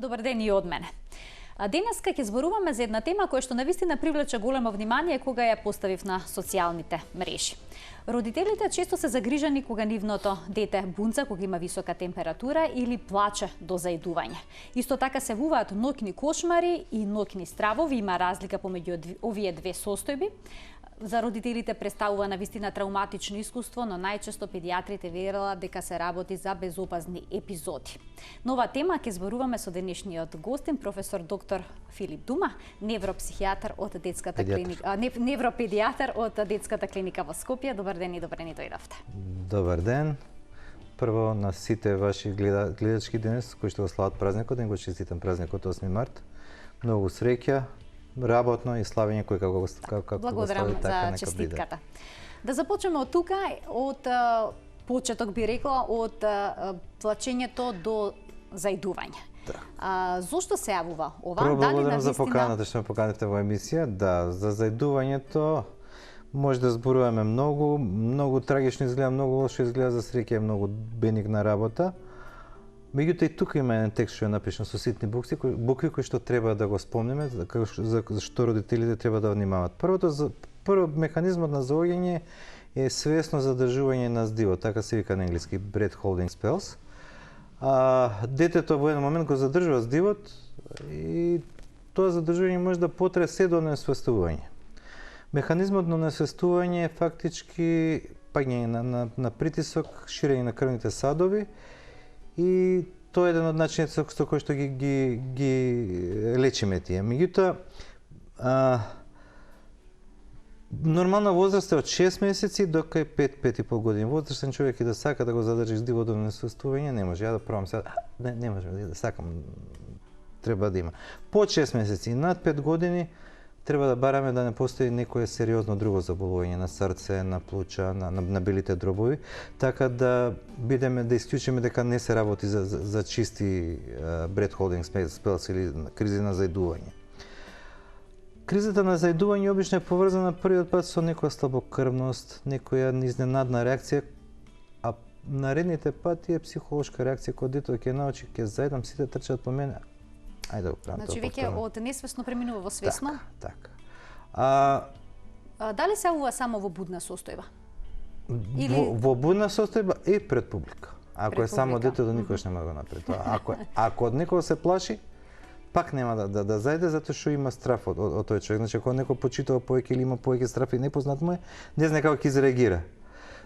Добар ден и од мене. Денеска ќе зборуваме за една тема која што навистина привлече големо внимание кога ја поставив на социјалните мрежи. Родителите често се загрижени кога нивното дете бунца, кога има висока температура или плаче до заедување. Исто така се вуваат ноќни кошмари и ноќни стравови, има разлика помеѓу овие две состојби. За родителите представува навистина травматично искуство, но најчесто педијатрите верила дека се работи за безопасни епизоди. На оваа тема ќе зборуваме со денешниот гостин, професор доктор Филип Дума, невропсихијатар од детската клиника, невропедијатар од детската клиника во Скопје. Добар ден и добре ни дојдовте. Добар ден. Прво на сите ваши гледачки денес кои што го слават празникот, да го честитам празникот 8 март. Многу среќа, работно и славење кој како го благодарам за честитката. Да започнеме од тука, од почеток би рекла, од плачењето до заидување. Да. Зошто се јавува ова? Прво благодарам за поканата што ме поканете во емисија. Да, за заидувањето може да зборуваме многу трагично изгледа, многу лошо изгледа, за среќа е многу бенигна работа. Меѓутоа и тука има еден текст што е напишан со ситни букви кои што треба да го спомниме, за што родителите треба да внимаваат. Прво механизмот на заоѓање е свесно задржување на здивот, така се вика на енглиски breath holding spells. Детето во еден момент го задржува здивот и тоа задржување може да потрае се до несвестување. Механизмот на несвестување е фактички паѓање на притисок, ширење на крвните садови, и тоа е еден од начините со кои што ги лечиме тие. Меѓутоа, нормална возраст е од 6 месеци до кај 5-5,5 години. Возрастен човек и да сака да го задржи здивот до несвестување, не може. Ја да пробам сега, не може, да сакам, треба да има. Под 6 месеци и над 5 години треба да бараме да не постои некое сериозно друго заболување на срце, на плуча, на белите дробови, така да бидеме да исклучиме дека не се работи за чисти breath holding spells или кризи на заидување. Кризата на заидување обично е поврзана првиот пат со некоја слабокрвност, некоја изненадна реакција, а наредните пати е психолошка реакција кога детето ќе научи ќе заедам, сите трчат по мене. Ајде да го правам. Значи веќе од несвесно преминува во свесно? Така. Дали се јавува само во будна состојба? Во будна состојба и пред публика. Ако е само детето, никош нема да го направи тоа. Ако од некој се плаши, пак нема да зајде затоа што има страф од тој човек. Значи ако некој почитува повеќе или има повеќе страф и непознат му е, не знае како ќе изреагира.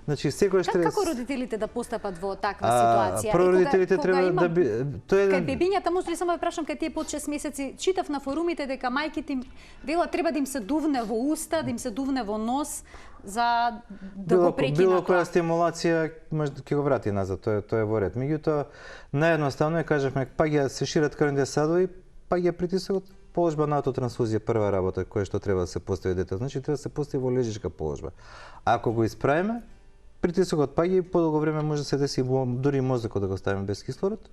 Значи секогаш треба како родителите да постапат во таква ситуација? Прво родителите треба да би кај бебињата, може ли само да прашам, кај тие под 6 месеци, читав на форумите дека мајките им велат треба да им се дувне во уста, да им се дувне во нос за да го прекинат. Било која стимулација може да ќе го врати назад, тоа е во ред. Меѓутоа наједноставно е, кажавме, пак ја се шират крвните садови, пак ја притисокот, положба на аутотрансфузија, прва работа која што треба да се постави детето. Значи треба да се постави во лежичка положба. Ако го исправиме, притисокот паѓа и подолго време може да се деси дури мозокот да го ставиме без кислород.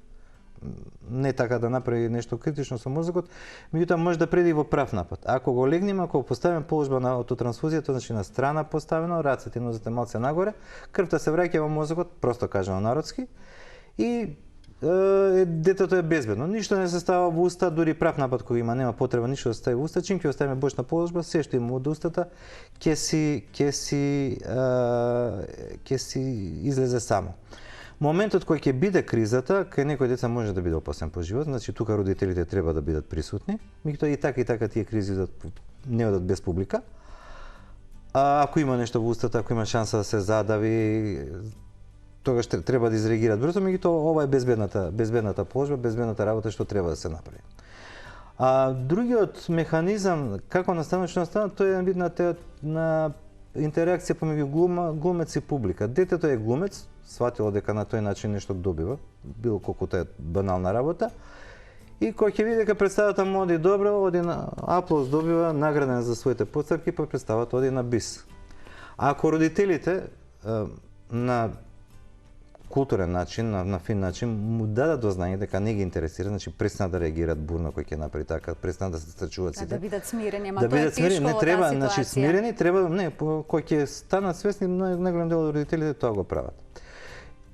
Не така да направи нешто критично со мозокот, меѓутоа може да преди во прав напад. Ако го легнеме, ако го поставиме положба на аутотрансфузијата, значи на страна поставено, рацете и нозете малце нагоре, крвта се враќа во мозокот, просто кажано народски, и детето е безбедно. Ништо не се става во уста, дури прав напад кога има, нема потреба ништо да се стави во уста. Чим ќе оставиме бочна положба, се што има од устата ќе си излезе само. Моментот кој ќе биде кризата, кај некои деца може да биде опасен по живот, значи тука родителите треба да бидат присутни. Меѓутоа и така тие кризи не одат без публика. Ако има нешто во устата, ако има шанса да се задави, тогаш треба да изреагираат брзо, меѓутоа ова е безбедната положба, безбедната работа што треба да се направи. Другиот механизам како настана, тоа е вид на интеракција помеѓу глумец и публика. Детето е глумец, сватило дека на тој начин нешто добива, било колку тоа е банална работа, и кој ќе види дека представата му оди добро, оди на аплауз добива, награден за своите постапки, па представата оди на бис. Ако родителите на културен начин, на фин начин, му дадат до знање дека не ги интересира, значи престанат да реагираат бурно кој ќе направи така, престанат да се стрчуваат сите. Да бидат смирени, ама да тоа е тешко не треба, ситуација. значи смирени треба, кој ќе станат свесни, најголем дел од родителите тоа го прават.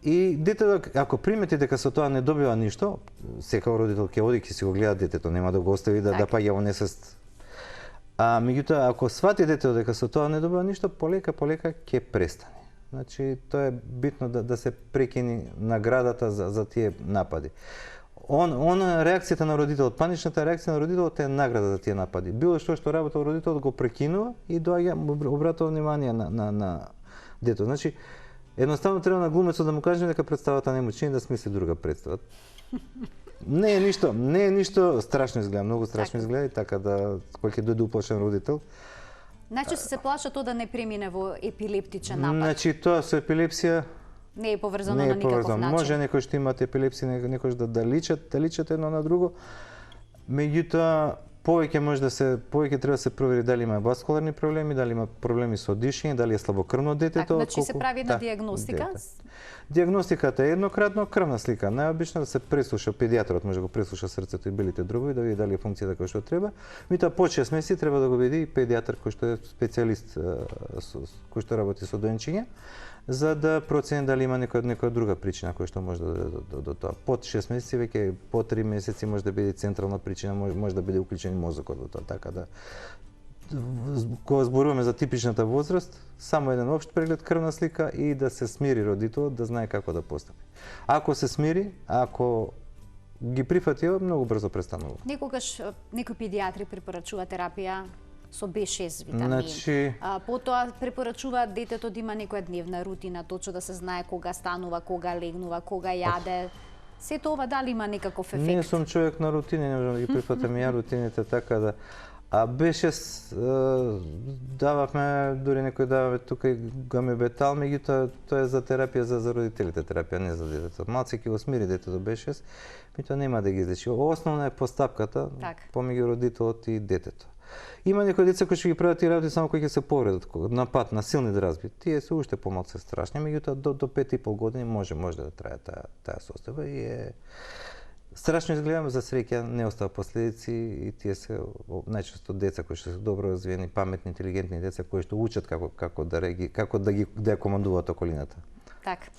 И детето, ако примети дека со тоа не добива ништо, секој родител ќе оди ќе си го гледа детето, нема да го остави да паѓа во несвест. А меѓутоа, ако свати детето дека со тоа не добива ништо, полека ќе престане. Значи, тоа е битно да се прекини наградата за тие напади. Реакцијата на родителот, паничната реакција на родителот е награда за тие напади. Било што работел родителот го прекинува и доаѓа обратува внимание на детето. Значи, едноставно треба на глумецот да му кажеме дека представата не му чини да смисли друга представа. Не е ништо страшно изгледа, многу страшно изгледа и така да кој ќе дојде уплашен родител. Значи се плаша тоа да не премине во епилептичен напад. Значи тоа со епилепсија не е поврзано на никаков начин. Може некој што имате епилепсија, некој да личат едно на друго. Меѓутоа повеќе треба да се провери дали има васкуларни проблеми, дали има проблеми со дишење, дали е слабокрвно детето. Значи се прави една дијагностика. Дијагностиката е еднократно крвна слика. Најобично да се преслуша педијатрот, може да го преслуша срцето и белите дробови да види дали е функцијата која што треба. Меѓутоа по 6 месеци треба да го види и педијатар кој што е специјалист кој што работи со доенчиња, за да процени дали има некоја друга причина која што може да дојде до тоа. Под 6 месеци веќе по 3 месеци може да биде централна причина, може да биде уклучен мозокот во тоа, така да кога зборуваме за типичната возраст, само еден општ преглед, крвна слика и да се смири родителот, да знае како да постапи. Ако се смири, ако ги прифати, многу брзо престанува. Некогаш некои педијатри препорачува терапија со B6 витамин. Значи, потоа препорачуваат детето да има некоја дневна рутина, точно да се знае кога станува, кога легнува, кога јаде. Сето ова дали има некаков ефект? Не сум човек на рутини, не можам да ги прифатам ја рутините, така да. А B6 дававме, дури некој даваме тука и гамебетал, меѓутоа тоа е за терапија за родителите, терапија не за детето. Малце ќе го смири детето B6, меѓутоа нема да ги излечи. Основна е постапката помеѓу родителот и детето. Има некои деца кои ќе ги прават тие работи само кои ќе се повредат на пат, на силни дразби. Тие се уште помалку страшни, меѓутоа до 5,5 години може да трае таа состојба и е страшно изгледа, за среќа не остава последици и тие се најчесто деца кои што се добро развиени, паметни, интелигентни деца кои што учат како да ја командуваат околината. Так.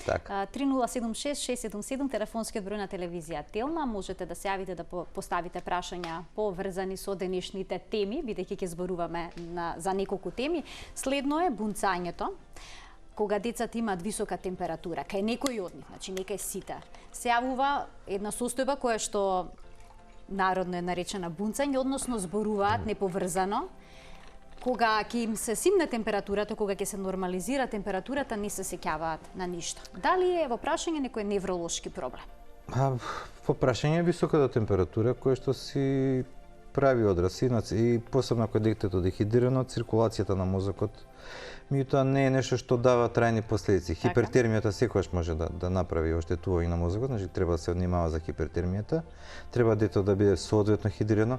3076-677 телефонскиот број на телевизија Телма. Можете да се јавите да поставите прашања поврзани со денешните теми, бидејќи ќе зборуваме за неколку теми. Следно е бунцањето. Кога децата имаат висока температура, кај некој од нив, значи не кај сите, се јавува една состојба која што народно е наречена бунцање, односно зборуваат неповрзано. Кога ќе им се симне температурата, кога ќе се нормализира температурата, не се сеќаваат на ништо. Дали е во прашање некој невролошки проблем? Во прашање е високата температура која што си прави одраз и посебно ако детето дехидрирано, циркулацијата на мозокот. Меѓутоа не е нешто што дава трајни последици. Хипертермијата секогаш може да направи оштетување на мозокот, значи треба да се внимава за хипертермијата. Треба детето да биде соодветно хидрирано.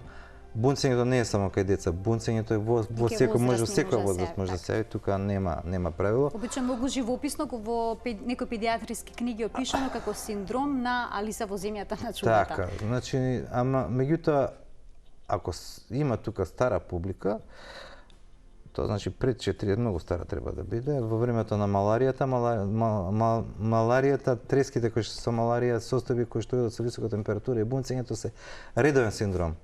Бунцењето не е само кај деца, бунцењето е во секоја возраст може да се јави, тука нема правило. Обично многу живописно во некои педијатриски книги опишано како синдром на Алиса во земјата на чудата. Така, значи, ама меѓутоа ако има тука стара публика, тоа значи пред 4 многу стара треба да биде. Во времето на маларијата, треските кои што со маларија, состојби кои што идат со висока температура и бунцењето се редовен синдром.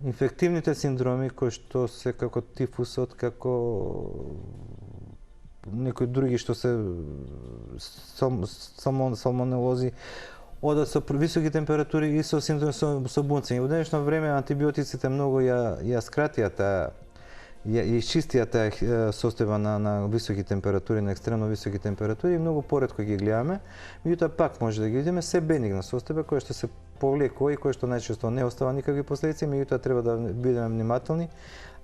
Инфективните синдроми кои што се како тифусот, како некои други што се салмонелози, одат со високи температури и со синдроми со бунцење. Во денешно време антибиотиците многу ја скратија и изчистија таа состојба на високи температури, на екстремно високи температури и многу поретко ги гледаме. Меѓутоа пак може да ги видиме се бенигна состојба која што се повлекува и која што најчесто не остава никакви последици, меѓутоа треба да бидеме внимателни.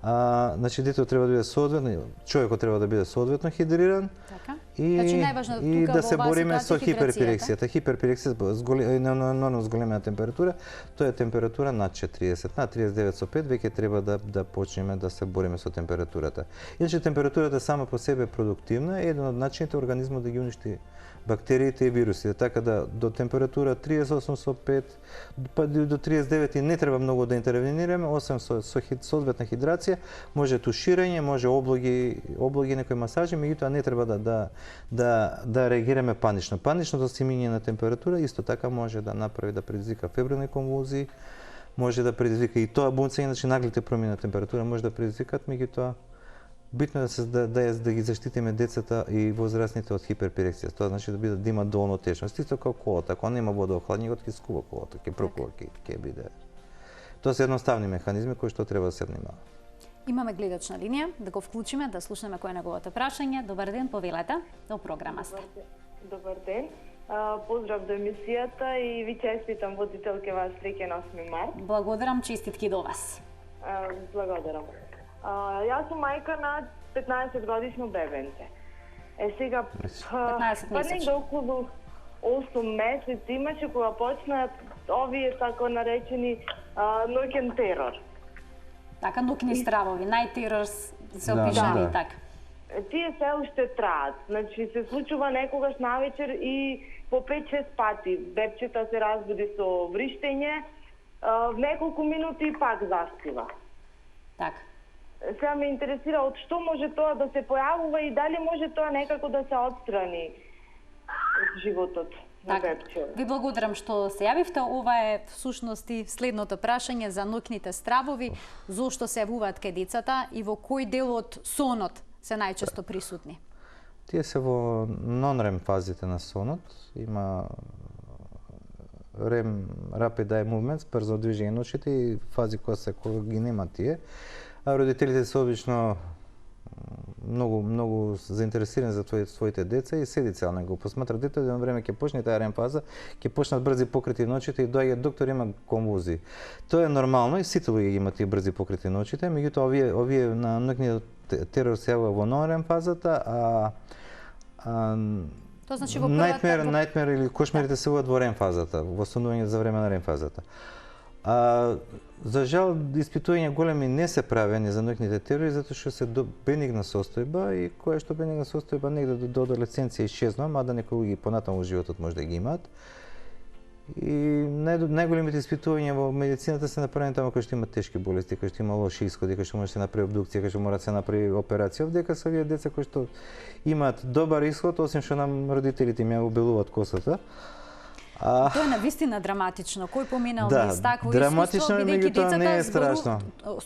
Значи детето треба да биде соодветно, човекот треба да биде соодветно хидриран. Така. И да се бориме со хиперпирексијата. Хиперпирексија е нормално зголемена температура, тоа е температура над 40, над 39,5 веќе треба да почнеме да се бориме со температурата. Иначе температурата сама по себе е продуктивна, е еден од начините организмот да ги уништи бактериите и вирусите, така да до температура 38,5 па до 39 не треба многу да интервенираме, освен со соодветна хидрација, може туширање, може облоги некои масажи, меѓутоа не треба да да реагираме панично. Паничното симење на температура исто така може да направи да предизвика фебрилни конвулзии, може да предизвика и тоа бунцење, значи наглите промени на температура може да предизвикат, меѓутоа битно е да ги заштитиме децата и возрастните од хиперпирексија. Тоа значи да имат доволно течност. Исто како колата, ако нема водоохладување, ќе скува колата, ќе прокува, ќе биде. Тоа се едноставни механизми кои што треба да се внимава. Имаме гледач на линија, да го вклучиме, да слушнеме кој е неговото прашање. Добар ден, повелете, до програма сте. Добар ден. Поздрав до емисијата и ви честитам водителке вас среќен 8 март. Благодарам, честитки до вас. Благодарам. Јас сум мајка на 15 годишно бебенце. Сега 15 месеци. околу 8 месеци имаше кога почнаат овие така наречени ноќен терор. Така, ноќни стравови, најтерор се опишани така. Тие се уште траат. Значи се случува некогаш навечер и по 5-6 пати. Бебчета се разбуди со вриштење, в неколку минути пак заспива. Така. Сега ме интересира од што може тоа да се појавува и дали може тоа некако да се отстрани од животот на бебче. Ви благодарам што се јавивте. Ова е всушност и следното прашање за ноќните стравови. Зошто се јавуваат кај децата и во кој дел од сонот се најчесто присутни? Тие се во нон-рем фазите на сонот. Има REM, Rapid Eye Movements, брзо движење на очите и фази кога ги нема тие. А родителите се обично многу заинтересирани за своите деца и седи цел него посматрат дете, едно време ќе почне таа REM фаза, ќе почнат брзи покрети на очите и доаѓа доктор има конвулзии. Тоа е нормално и сите луѓе имаат тие брзи покрети на очите, меѓутоа овие на ноќниот терор се јавува во нон-REM фазата, Тоа значи во првата Nightmare или кошмарите се јавуваат во REM фазата, во сонување за време на REM фазата. За жал, испитувања големи не се правени за ноќните терори, затоа што се бенигна состојба и која што бенигна состојба негде до адолесценција исчезнува, мада некои луѓе понатаму во животот може да ги имаат. И најголемите испитувања во медицината се направени таму кај што има тешки болести, кај што има лоши исходи, кај што може да се направи обдукција, кај што мора да се направи операција. Овдека се овие деца кои што имаат добар исход, освен што нам родителите им ја обелуваат косата. Тоа е навистина драматично. Кој поминал низ такво драматично, бидејќи децата не е страшно.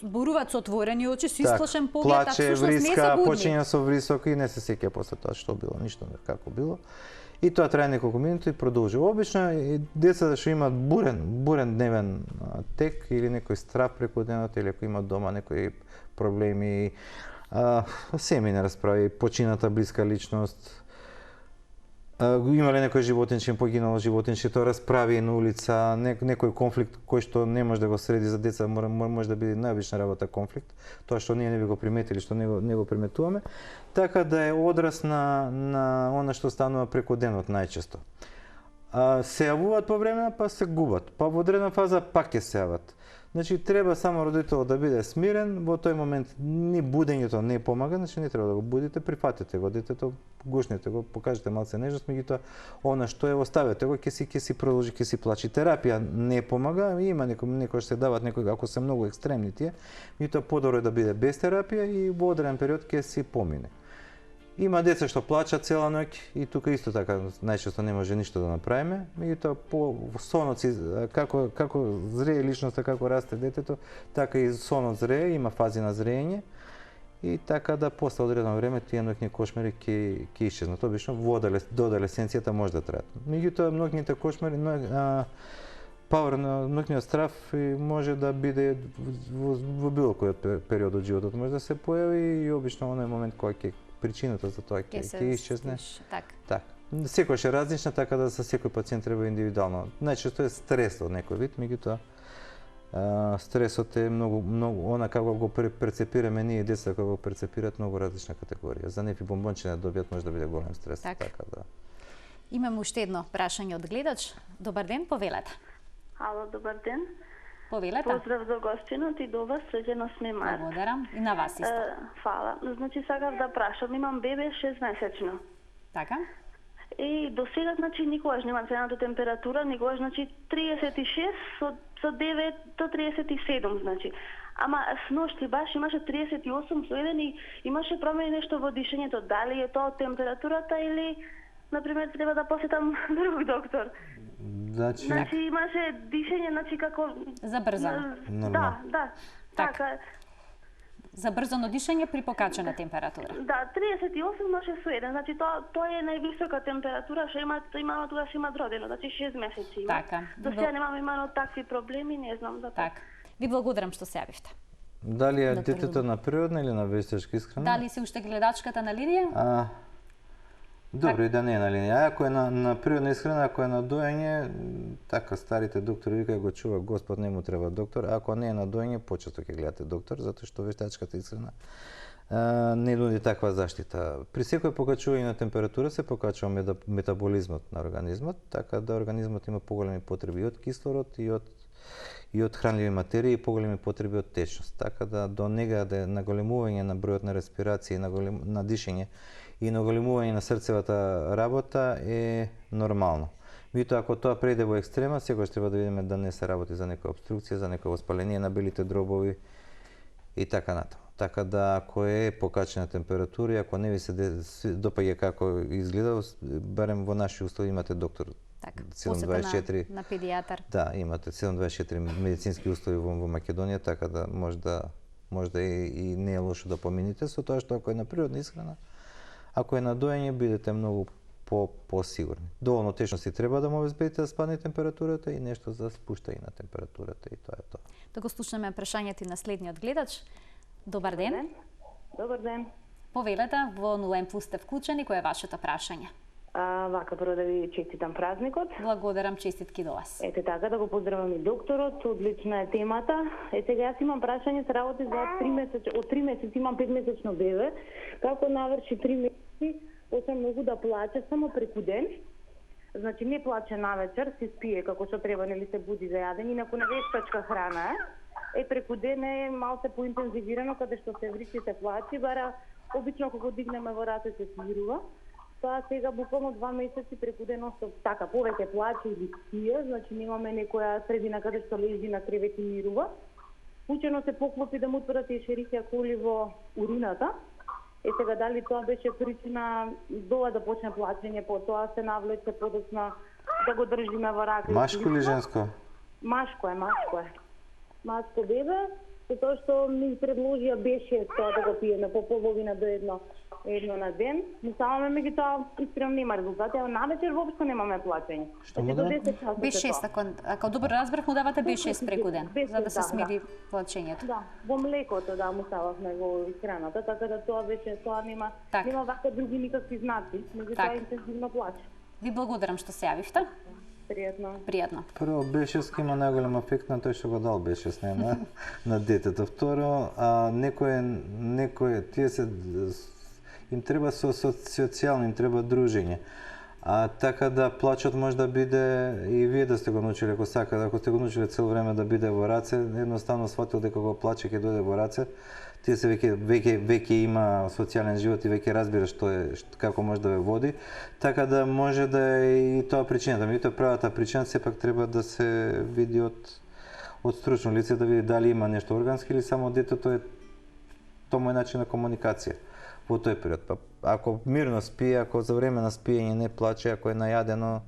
Зборуваат со отворени очи, со исклашен поглед, а плаче, всушност не се вриска, будни. почиња со врисок и не се сеќа после тоа што било, ништо како било. И тоа трае неколку минути и продолжува. Обично децата што имаат бурен дневен тек или некој страв преку денот или ако имаат дома некои проблеми, семејни расправи, почината блиска личност, имале некој животинче, погинало животинче, тоа расправи на улица, некој конфликт кој што не може да го среди за деца, може да биде најобична работа конфликт, тоа што ние не би го приметили, што не го приметуваме, така да е одраз на она што станува преку денот најчесто. Се јавуваат по време, па се губат, па во одредена фаза пак ќе се јават. Значи треба само родителот да биде смирен, во тој момент ни будењето не помага, значи не треба да го будите, прифатете го детето, гушнете го, покажете малце нежност, меѓутоа она што е оставете го, ќе си продолжи, ќе си плачи. Терапија не помага, има некој се дават некој ако се многу екстремни тие, меѓутоа подобро е да биде без терапија и во одреден период ќе си помине. Има деца што плачат цела ноќ и тука исто така најчесто не може ништо да направиме, меѓутоа по сонот како зрее личноста, како расте детето, така и сонот зрее, има фази на зреење и така да после одредено време тие ноќни кошмари ќе исчезнат. Обично до адолесценцијата може да траат. Меѓутоа ноќните кошмари пауер на ноќниот страв може да биде во било кој период од животот може да се појави и обично оној момент кога ќе причината за тоа ќе исчезне. Така. Секојаш е различна, така да за секој пациент треба индивидуално. Најчесто е стрес од некој вид, меѓутоа стресот е многу она како го перцепираме ние деца како го перцепираат многу различна категорија. За нефи бомбончиња да добијат може да биде голем стрес, така да. Имаме уште едно прашање од гледач. Добар ден, повелете. Ало, добар ден. Повелете. Поздрав за гостинот и до вас, среќен 8 март. Благодарам. И на вас исто. Фала. Значи, сакав да прашам, имам бебе 6-месечно. Така? И до сега, значи, никогаш немам средната температура, никогаш, значи, 36 со 9 до 37, значи. Ама сношти баш имаше 38 со 1 и имаше промени нешто во дишењето. Дали е тоа од температурата или, например, треба да посетам друг доктор? Значи, Имаше дишење, како... Забрзано. Да. Така. Забрзано дишење при покачена температура. Да, 38 ноше со 1. Значи тоа е највисока температура што имано тогаш имат родено, значи 6 месеци има. Така. До сега немаме имано такви проблеми, не знам за тоа. Така. Ви благодарам што се јавивте. дали е Доктор детето на природна или на вештачка исхрана? Дали си уште гледачката на линија? Добро, и да не е на линија. Ако е на природна исхрана, ако е на доење, така старите доктори викаат го чува Господ, не му треба доктор. Ако не е на доење, почесто ќе гледате доктор, затоа што вештачката исхрана не нуди таква заштита. При секој покачување на температура се покачува метаболизмот на организмот, така да организмот има поголеми потреби од кислород и од хранливи материи и поголеми потреби од течност. Така да до негаде наголемување на бројот на респирации, на дишење и наголемување на срцевата работа е нормално. Меѓутоа, ако тоа преде во екстрема, секогаш треба да видиме да не се работи за некоја обструкција, за некој воспаление на белите дробови и така натаму. Така да, ако е покачена температура и ако не ви се допаѓа како изгледа, барем во наши услови имате доктор. Така, 724 на педијатар. Да, имате 724 медицински услови во Македонија, така да може да и не е лошо да помините, со тоа што ако е на природна исхрана, ако е на доење, бидете многу посигурни. Доволно течности треба да му обезбедите да спадне температурата и нешто за спуштање на температурата и тоа е тоа. Да го слушнеме прашањето на следниот гледач. Добар ден. Добар ден. Повелете, во нулен плюс сте вклучени, кој е вашето прашање? Вака, прво да ви честитам празникот. Благодарам, честитки до вас. Ете така, да го поздравам и докторот, одлична е темата. Сега јас имам прашање, се работи за 3 месеци, од 3 месеци имам 5-месечно бебе. Како наврши 3 месеци, почна многу да плаче само преку ден. Значи не плаче навечер, се спие како што треба, нели се буди за јадење, инаку на вештачка храна е. Преку ден е малце поинтензивирано, каде што се вричи, се плачи, бара обично кога дигнеме во раце се смирува. Тоа сега буквално 2 месеци преку ден така повеќе плаче или спие, значи немаме некоја средина каде што лежи на кревет и мирува. Случајно се поклопи да му отворат ешерихија коли во урината. Сега дали тоа беше причина доа да почне плачење, потоа се навлече подоцна да го држиме во рака. Машко или женско? Машко е. Машко бебе, затоа што ми предложија беше тоа да го пиеме по половина до едно на ден. Но само меѓутоа искрено нема резултати, а навечер воопшто немаме плачење. Што му да? B6, ако добро разбрах, му давате B6 преку ден, за да се смири плачењето. Да, во млекото да му стававме во исхраната, така да тоа беше, тоа нема вака други никакви знаци, меѓутоа интензивно плаче. Ви благодарам што се јавивте. Пријатно. Прво, B6 има најголем ефект на тој што го дал B6 на детето. Второ, некој тие се им треба социјално, им треба дружење. Така да плачот може да биде и вие да сте го научили, ако сакате, ако сте го научили цело време да биде во раце, едноставно сватил дека го плаче ќе дојде во раце. Тие се веќе има социјален живот и веќе разбира како може да ве води, така да може да е и тоа причината. Меѓутоа правата причина сепак треба да се види од стручно лице, да види дали има нешто органски или само детето е тоа му е начин на комуникација во тој период. Ако мирно спие, ако за време на спиење не плаче, ако е најадено,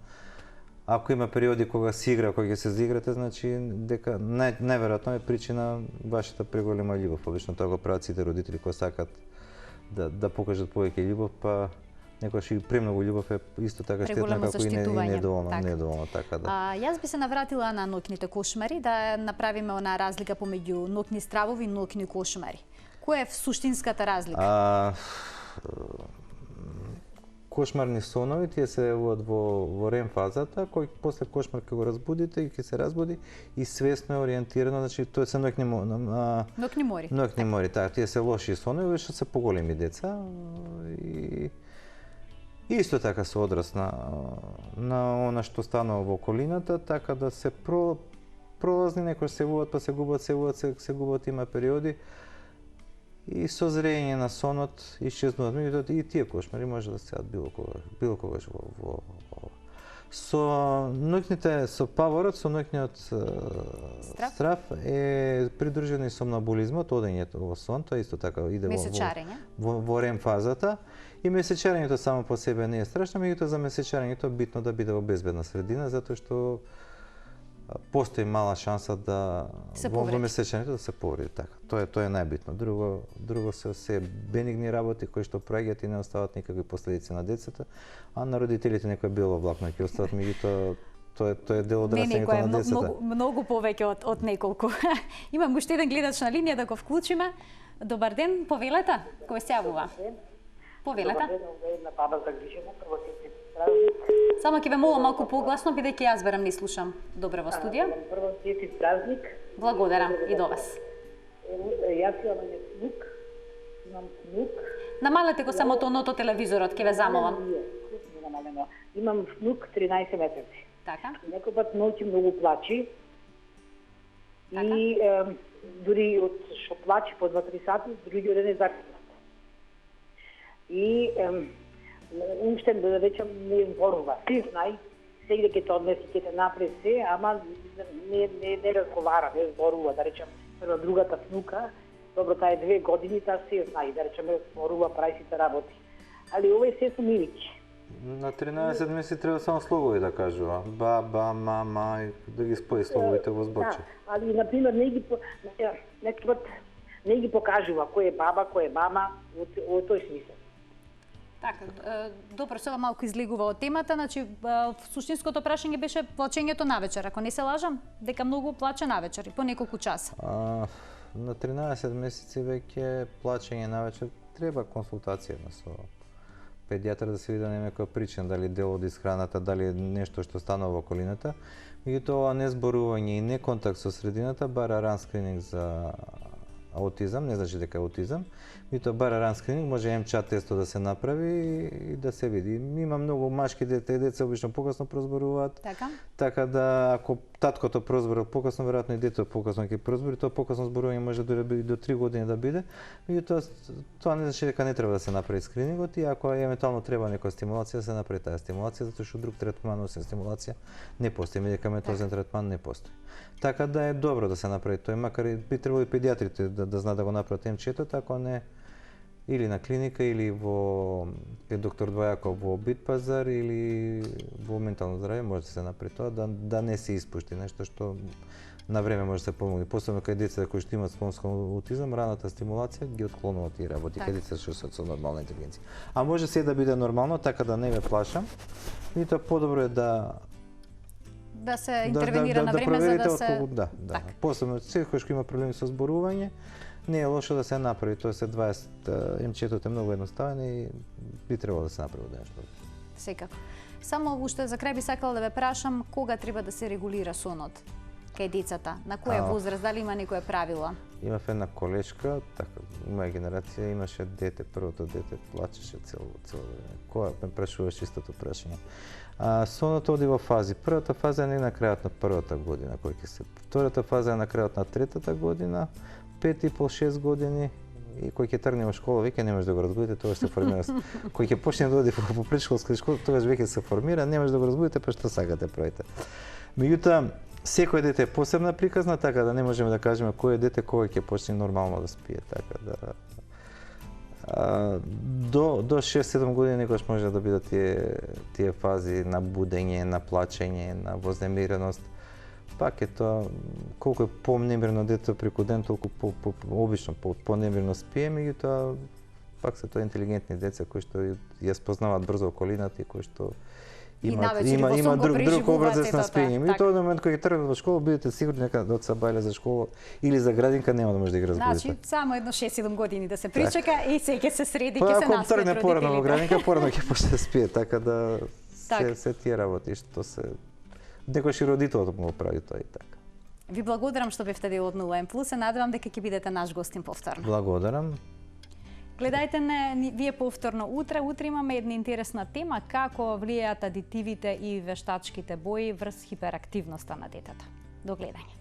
ако има периоди кога се игра, кога ќе се заиграте, значи дека најверојатно е причина вашата преголема љубов. Обично тоа го прават сите родители кои сакат да покажат повеќе љубов, па некогаш и премногу љубов е исто така штетна како и недоволно така да. Јас би се навратила на ноќните кошмари, да направиме она разлика помеѓу ноќни стравови и ноќни кошмари. Која е суштинската разлика? Кошмарни сонови, тие се јавуваат во REM фазата, кој после кошмар ќе го разбудите и ќе се разбуди и свесно е ориентирано, значи тоа се ноќни мори. Ноќни мори, така, тие се лоши сонови, што се поголеми деца и исто така се одраз на она што станува во околината, така да се пролазни, некој се јавуваат, па се губат, има периоди. И со зрење на сонот исчезнуваат. Меѓутоа и тие кошмари може да се било когаш во со паворот, со ноќниот страв е придружено и сомнамбулизмот, одењето во сон, тоа исто така иде во рем фазата. И месечарењето само по себе не е страшно, меѓутоа за месечарењето е битно да биде во безбедна средина, затоа што постои мала шанса да во месечарењето да се повреди. Така. Тоа е најбитно. Друго се бенигни работи кои што проаѓаат и не остават никакви последици на децата, а на родителите некој бело влакно ќе остават, меѓутоа тоа е дел од растењето на децата. Многу повеќе од неколку. Имам уште еден гледач на линија да го вклучиме. Добар ден, повелете, кој се јавува? Повелете. Една баба загрижена, прво Само ќе ве молам малку погласно, бидејќи јас берам, не слушам добро во студија. Прво свети празник. Благодарам и до вас. Јас имам внук. Намалете го само тоното телевизорот, ќе ве замолам. Имам внук 13 месеци. Така. Некој пат ноќи многу плачи. И дури од што плачи по 2-3 сати, други ден е закрива. И умштен да речем не зборува. Си знај, сега ќе те однеси, ќе те направи се, ама не разговара, не зборува, да речем, прво другата внука, добро, таа е 2 години, таа се знај, да речем, зборува, прави сите работи. Али овој се со мимики. На 13 месеци треба само слогови да кажува. Баба, мама, да ги спои слоговите во зборче. Да, али, например, не ги покажува кој е баба, кој е мама, во тој смисел. Така, добро, сега малку излегува од темата, значи суштинското прашање беше плачењето навечер, ако не се лажам, дека многу плаче навечер и по неколку часа. На 13 месеци веќе плачење навечер треба консултација со педијатар да се види некоја причина, дали дел од исхраната, дали нешто што станува во околината. Меѓутоа, не зборување и не контакт со средината бара ран скрининг за аутизам, не значи дека е аутизам, меѓутоа бара ран скрининг, може МЧ тесто да се направи и да се види. Има многу машки дете и деца обично покасно прозборуваат. Така да ако таткото прозборува покасно, веројатно и детето покасно ќе прозбори, тоа покасно зборување може да биде до 3 години да биде. Меѓутоа тоа не значи дека не треба да се направи скринингот и ако евентуално треба некоја стимулација да се направи таа стимулација, затоа што друг третман освен стимулација не постои, медикаментозен третман не постои. Така да е добро да се направи тој, макар и би требало и педијатрите да знаат да го направат МЧ-то, ако не или на клиника, или во доктор Двојаков во Бит пазар, или во ментално здравје може да се направи тоа, да не се испушти нешто што на време може да се помогне. Посебно кај деца кои што имаат склонност кон аутизам, раната стимулација ги отклонува тие работи, кај деца што се со нормална интелигенција. А може се да биде нормално, така да не ве плашам, и тоа подобро е да се интервенира на време за да се... Да. Посебно секој што има проблеми со зборување, не е лошо да се направи, тоа се 20 МЧ-тот е многу едноставен и би требало да се направи нешто. Секако. Само уште за крај би сакала да ве прашам кога треба да се регулира сонот кај децата, на која возраст, дали има некое правило? Имав една колешка, така, моја генерација имаше дете, првото дете плачеше цело време. Која ме прашуваш истото прашање? Сонот оди во фази. Првата фаза е на крајот на првата година, кој ќе се. Втората фаза е на крајот на третата година, 5,5-6 години и кој ќе тргне во школа, веќе не може да го разбудите, тоа се формира. Кој ќе почне да оди во предшколска школа, тогаш веќе се формира, не може да го разбудите, па што сакате правите. Меѓутоа, секој дете е посебна приказна, така да не можеме да кажеме кој е дете кога ќе почне нормално да спие, така да до 6-7 години некогаш може да бидат тие фази на будење, на плачење, на вознемиреност. Пак е тоа, колку е по-немирно дете преку ден, толку обично по-немирно спие, меѓутоа пак се тоа интелигентни деца кои што ја спознаваат брзо околината и кои што има друг образец на спиење. И тоа на момент кога ќе тргнат во школа, бидете сигурни дека од сабајле за школа или за градинка нема да може да ги разбудите. Значи само едно 6-7 години да се причека и се ќе се среди, ќе се наспијат родителите. Ако тргне порано во градинка, порано ќе почне да спие, така да се тие работи што се некојаш и родителот му го прави тоа и така. Ви благодарам што бевте дел од 0N+, се надевам дека ќе бидете наш гостин повторно. Благодарам. Гледајте не вие повторно утре. Утре имаме една интересна тема како влијаат адитивите и вештачките бои врз хиперактивноста на детето. До гледање.